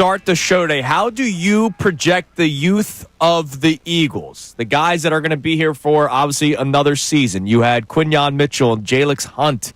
start the show today, how do you project the youth of the Eagles? The guys that are going to be here for, obviously, another season. You had Quinyon Mitchell and Jalix Hunt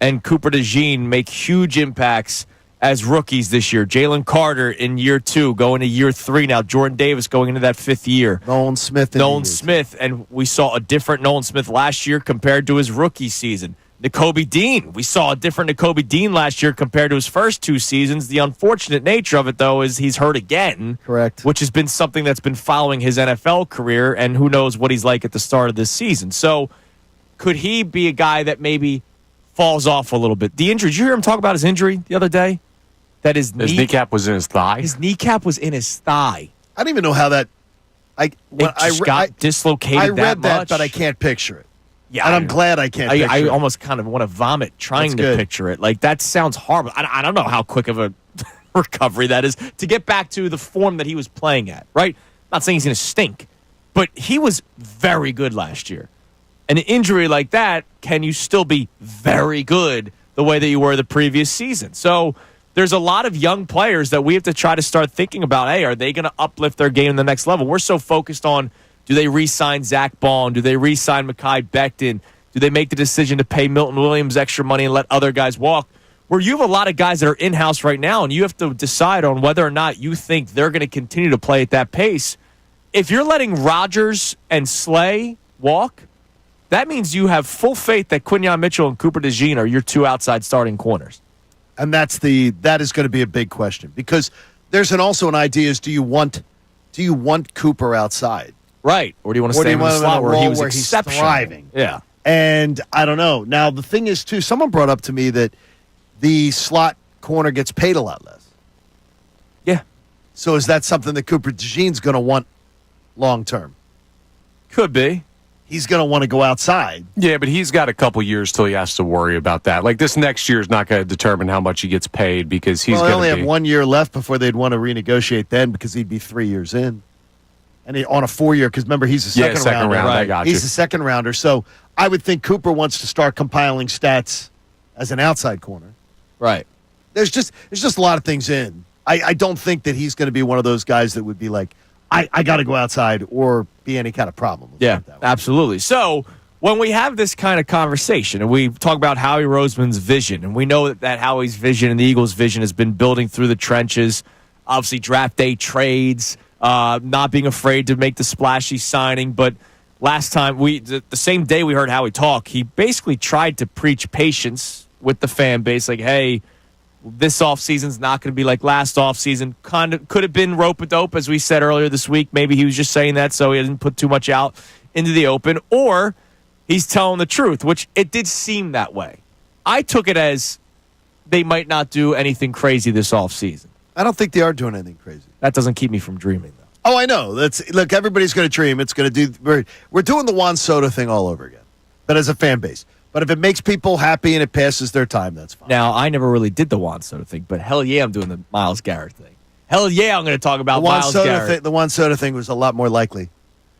and Cooper DeJean make huge impacts as rookies this year. Jalen Carter in year 2, going to year 3 now. Jordan Davis going into that 5th year. Nolan Smith. And we saw a different Nolan Smith last year compared to his rookie season. Nakobe Dean. We saw a different Nakobe Dean last year compared to his first 2 seasons. The unfortunate nature of it, though, is he's hurt again. Correct. Which has been something that's been following his NFL career, and who knows what he's like at the start of this season. So could he be a guy that maybe falls off a little bit? The injury, did you hear him talk about his injury the other day? That his kneecap was in his thigh? His kneecap was in his thigh. I don't even know how that... I dislocated. I read that, much. but I can't picture it. Yeah, and I'm glad I can't picture it. I almost kind of want to vomit trying to picture it. Like, that sounds horrible. I don't know how quick of a recovery that is to get back to the form that he was playing at, right? Not saying he's going to stink, but he was very good last year. An injury like that, can you still be very good the way that you were the previous season? So there's a lot of young players that we have to try to start thinking about, hey, are they going to uplift their game to the next level? We're so focused on, do they re-sign Zach Bond? Do they re-sign Mekhi Becton? Do they make the decision to pay Milton Williams extra money and let other guys walk? Where you have a lot of guys that are in-house right now, and you have to decide on whether or not you think they're going to continue to play at that pace. If you're letting Rodgers and Slay walk, that means you have full faith that Quinyon Mitchell and Cooper DeJean are your 2 outside starting corners. And that is going to be a big question, because there's also an idea is do you want Cooper outside? Right. Or do you want to stay in the slot where he was exceptional? Thriving? Yeah. And I don't know. Now, the thing is, too, someone brought up to me that the slot corner gets paid a lot less. Yeah. So is that something that Cooper DeJean's going to want long term? Could be. He's going to want to go outside. Yeah, but he's got a couple years till he has to worry about that. Like, this next year is not going to determine how much he gets paid, because he's going to only have 1 year left before they'd want to renegotiate then, because he'd be 3 years in. And on a 4-year, because remember, he's a second rounder. Round, right. I got He's a second rounder. So I would think Cooper wants to start compiling stats as an outside corner. Right. There's just a lot of things in. I don't think that he's going to be one of those guys that would be like, I got to go outside or be any kind of problem. Yeah, absolutely. So when we have this kind of conversation and we talk about Howie Roseman's vision, and we know that Howie's vision and the Eagles' vision has been building through the trenches, obviously draft day trades, not being afraid to make the splashy signing. But last time, the same day we heard Howie talk, he basically tried to preach patience with the fan base, like, hey, this offseason's not going to be like last offseason. Kind of could have been rope-a-dope, as we said earlier this week. Maybe he was just saying that so he didn't put too much out into the open. Or he's telling the truth, which it did seem that way. I took it as they might not do anything crazy this offseason. I don't think they are doing anything crazy. That doesn't keep me from dreaming, though. Oh, I know. Look, everybody's going to dream. It's going to do. We're doing the Juan Soto thing all over again, but as a fan base. But if it makes people happy and it passes their time, that's fine. Now, I never really did the Juan Soto thing, but hell yeah, I'm doing the Myles Garrett thing. Hell yeah, I'm going to talk about Myles Garrett. The Juan Soto thing was a lot more likely.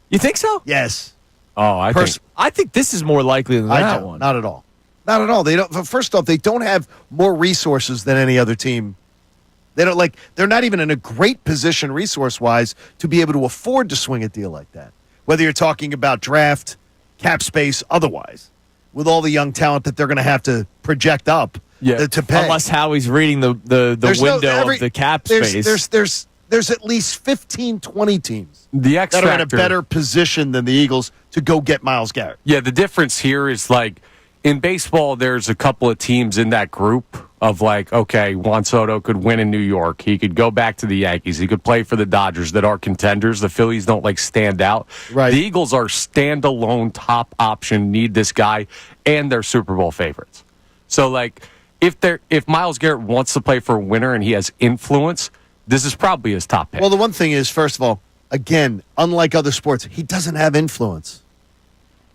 You think so? Yes. Oh, I think this is more likely than that one. Not at all. Not at all. They don't. First off, they don't have more resources than any other team. They don't They're not even in a great position resource-wise to be able to afford to swing a deal like that. Whether you're talking about draft, cap space, otherwise, with all the young talent that they're going to have to project up to pay. Unless Howie's reading the window of the cap space. There's at least 15, 20 teams that are in a better position than the Eagles to go get Myles Garrett. Yeah, the difference here is, like, in baseball, there's a couple of teams in that group of, like, okay, Juan Soto could win in New York. He could go back to the Yankees. He could play for the Dodgers that are contenders. The Phillies don't, like, stand out. Right. The Eagles are standalone top option, need this guy, and they're Super Bowl favorites. So, like, if Myles Garrett wants to play for a winner and he has influence, this is probably his top pick. Well, the one thing is, first of all, again, unlike other sports, he doesn't have influence.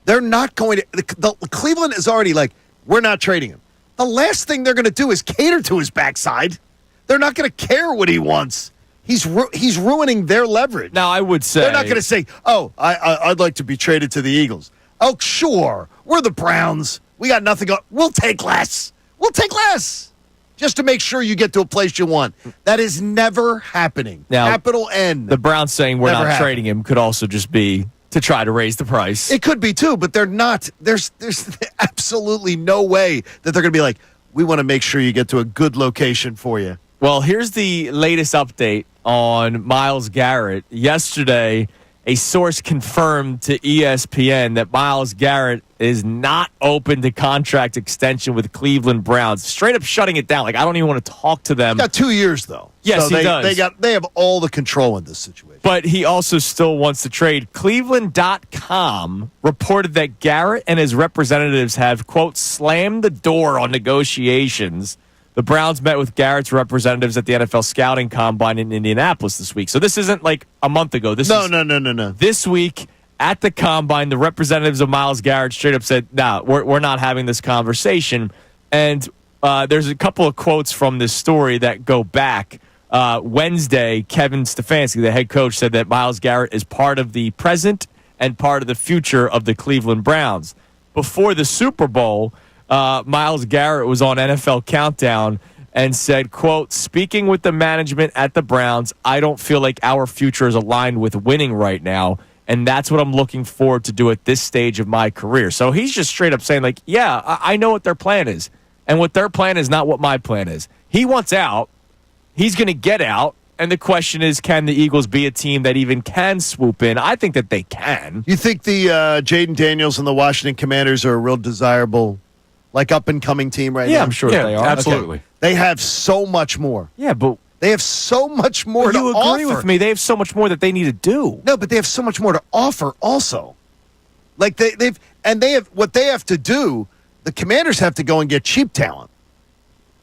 They're not going to – Cleveland is already like, we're not trading him. The last thing they're going to do is cater to his backside. They're not going to care what he wants. He's ruining their leverage. Now, I would say – they're not going to say, oh, I'd like to be traded to the Eagles. Oh, sure. We're the Browns. We got nothing – we'll take less. We'll take less. just to make sure you get to a place you want. That is never happening. Now, Capital N. The Browns saying we're Never not happened. trading him could also just be to try to raise the price. It could be too, but they're not. There's absolutely no way that they're going to be like, we want to make sure you get to a good location for you. Well, here's the latest update on Myles Garrett. Yesterday, a source confirmed to ESPN that Myles Garrett is not open to contract extension with Cleveland Browns. Straight up shutting it down. Like, I don't even want to talk to them. He's got 2 years, though. Yes, so he does. They have all the control in this situation. But he also still wants to trade. Cleveland.com reported that Garrett and his representatives have, quote, slammed the door on negotiations. The Browns met with Garrett's representatives at the NFL Scouting Combine in Indianapolis this week. So this isn't like a month ago. No. This week at the Combine, the representatives of Myles Garrett straight up said, nah, we're not having this conversation. And there's a couple of quotes from this story that go back. Wednesday, Kevin Stefanski, the head coach, said that Myles Garrett is part of the present and part of the future of the Cleveland Browns. Before the Super Bowl, Myles Garrett was on NFL Countdown and said, quote, speaking with the management at the Browns, I don't feel like our future is aligned with winning right now, and that's what I'm looking forward to do at this stage of my career. So he's just straight up saying, like, yeah, I know what their plan is, and what their plan is not what my plan is. He wants out. He's going to get out, and the question is, can the Eagles be a team that even can swoop in? I think that they can. You think the Jaden Daniels and the Washington Commanders are a real desirable, like, up-and-coming team right now? Yeah, I'm sure they are. Absolutely. Okay. They have so much more. Yeah, but They have so much more to you offer. agree with me. They have so much more that they need to do. No, but they have so much more to offer also. Like, they have what they have to do, the Commanders have to go and get cheap talent.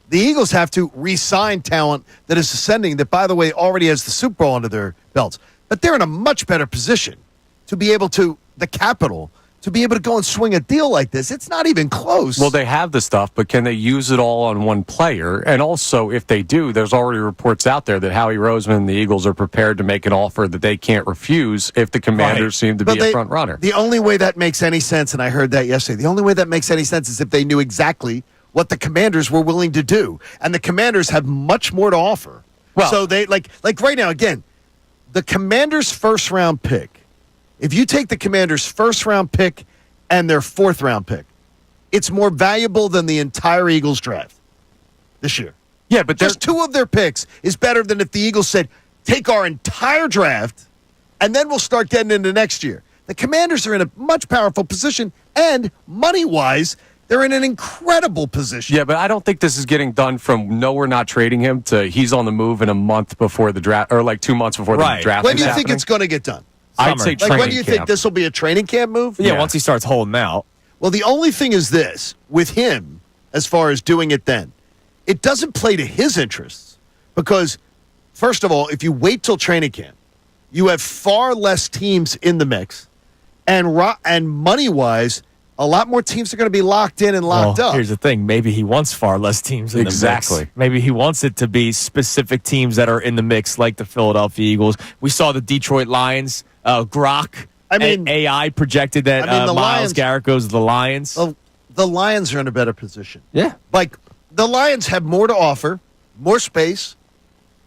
The Eagles have to re-sign talent that is ascending, that, by the way, already has the Super Bowl under their belts. But they're in a much better position to be able to, the capital, to be able to go and swing a deal like this. It's not even close. Well, they have the stuff, but can they use it all on one player? And also, if they do, there's already reports out there that Howie Roseman and the Eagles are prepared to make an offer that they can't refuse if the Commanders seem to be a front runner. The only way that makes any sense, and I heard that yesterday, the only way that makes any sense is if they knew exactly what the Commanders were willing to do. And the Commanders have much more to offer. Well, so they, like right now, again, the Commanders' first-round pick, if you take the Commanders' first-round pick and their fourth-round pick, it's more valuable than the entire Eagles draft this year. Yeah, but just two of their picks is better than if the Eagles said, take our entire draft, and then we'll start getting into next year. The Commanders are in a much powerful position, and money-wise, they're in an incredible position. Yeah, but I don't think this is getting done from no, we're not trading him to he's on the move in a month before the draft, or like 2 months before the draft. When do you happening. think it's going to get done? I'd say like, when do you think this will be a training camp move? Yeah, once he starts holding out. Well, the only thing is this, with him, as far as doing it then, it doesn't play to his interests because, first of all, if you wait till training camp, you have far less teams in the mix, and money-wise, a lot more teams are going to be locked in and locked up. Here's the thing. Maybe he wants far less teams in the mix. Maybe he wants it to be specific teams that are in the mix, like the Philadelphia Eagles. We saw the Detroit Lions, Grok. AI projected that Myles Garrett goes to the Lions. The Lions are in a better position. Yeah. Like, the Lions have more to offer, more space,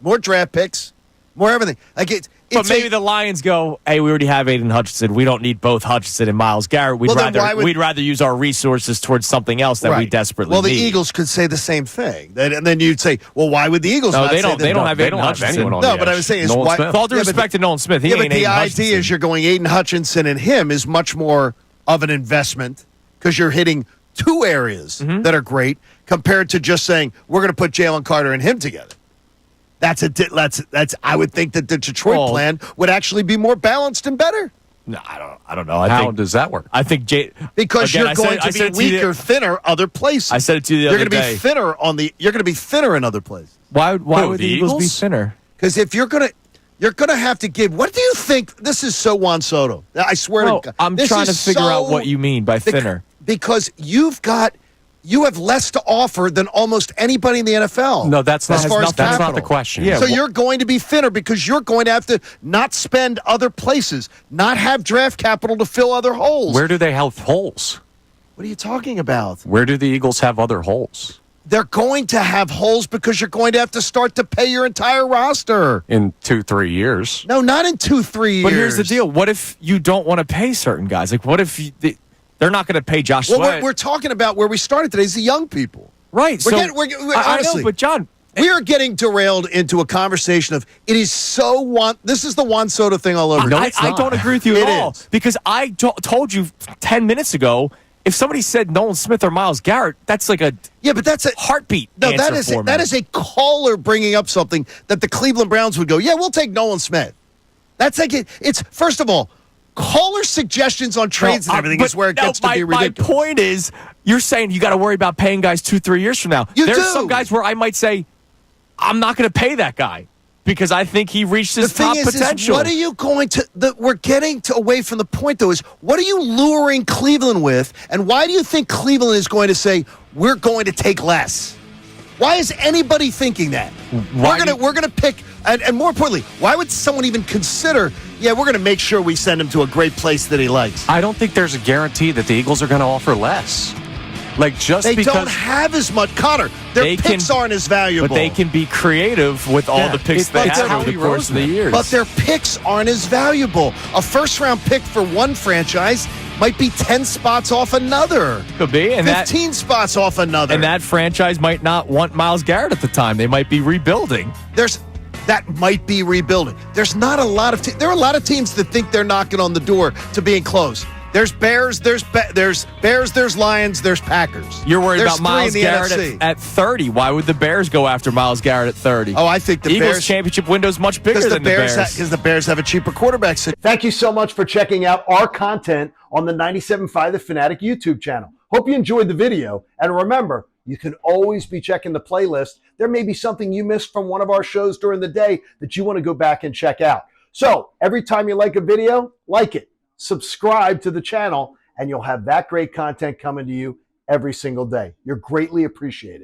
more draft picks, more everything. Like But maybe the Lions go, hey, we already have Aiden Hutchinson. We don't need both Hutchinson and Myles Garrett. We'd rather use our resources towards something else that we desperately need. Well, the Eagles could say the same thing. And then you'd say, well, why would the Eagles not say that? They don't have Aiden Hutchinson. No, but I was saying, with all due respect to Nolan Smith, he ain't Aiden the Hutchinson. idea is you're going Aiden Hutchinson and him is much more of an investment because you're hitting two areas that are great compared to just saying, we're going to put Jalen Carter and him together. That's I would think that the Detroit plan would actually be more balanced and better. No, I don't know. How does that work? I think because you're going to be weaker, thinner other places. I said it to you the other day. You're going to be thinner in other places. Why would the Eagles be thinner? Because if you're going to have to give. What do you think? This is so Juan Soto. I swear to God. I'm trying to figure out what you mean by thinner. Because you have less to offer than almost anybody in the NFL. No, that's not the question. Yeah, so you're going to be thinner because you're going to have to not spend other places, not have draft capital to fill other holes. Where do they have holes? What are you talking about? Where do the Eagles have other holes? they're going to have holes because you're going to have to start to pay your entire roster in 2-3 years. No, not in 2-3 years. But here's the deal: what if you don't want to pay certain guys? Like, what if they're not going to pay Josh Sweat? Well, we're talking about where we started today is the young people, right? Honestly, I know, but John, we are getting derailed into a conversation of it is so This is the Juan Soto thing all over. No, I don't agree with you at all because I told you 10 minutes ago. If somebody said Nolan Smith or Myles Garrett, that's like but that's a heartbeat. No, that is a caller bringing up something that the Cleveland Browns would go, yeah, we'll take Nolan Smith. That's like it's first of all, caller suggestions on trades and everything is where it gets to be ridiculous. My point is, you're saying you got to worry about paying guys 2-3 years from now. There's some guys where I might say, I'm not going to pay that guy. Because I think he reached his top potential. What are you going to? We're getting away from the point, though. Is what are you luring Cleveland with, and why do you think Cleveland is going to say we're going to take less? Why is anybody thinking that? We're gonna pick, and more importantly, why would someone even consider? Yeah, we're gonna make sure we send him to a great place that he likes. I don't think there's a guarantee that the Eagles are going to offer less. Like they don't have as much. Connor, their picks aren't as valuable. But they can be creative with all the picks they have over the course of the years. But their picks aren't as valuable. A first-round pick for one franchise might be 10 spots off another. Could be. And 15 spots off another. And that franchise might not want Myles Garrett at the time. They might be rebuilding. That might be rebuilding. There's not a lot of there are a lot of teams that think they're knocking on the door to being close. There's Bears, there's Lions, there's Packers. You're worried about Myles Garrett at 30. Why would the Bears go after Myles Garrett at 30? Oh, I think the Eagles Bears championship window is much bigger than the Bears. Because the Bears have a cheaper quarterback. Thank you so much for checking out our content on the 97.5 The Fanatic YouTube channel. Hope you enjoyed the video. And remember, you can always be checking the playlist. There may be something you missed from one of our shows during the day that you want to go back and check out. So every time you like a video, like it. Subscribe to the channel, and you'll have that great content coming to you every single day. You're greatly appreciated.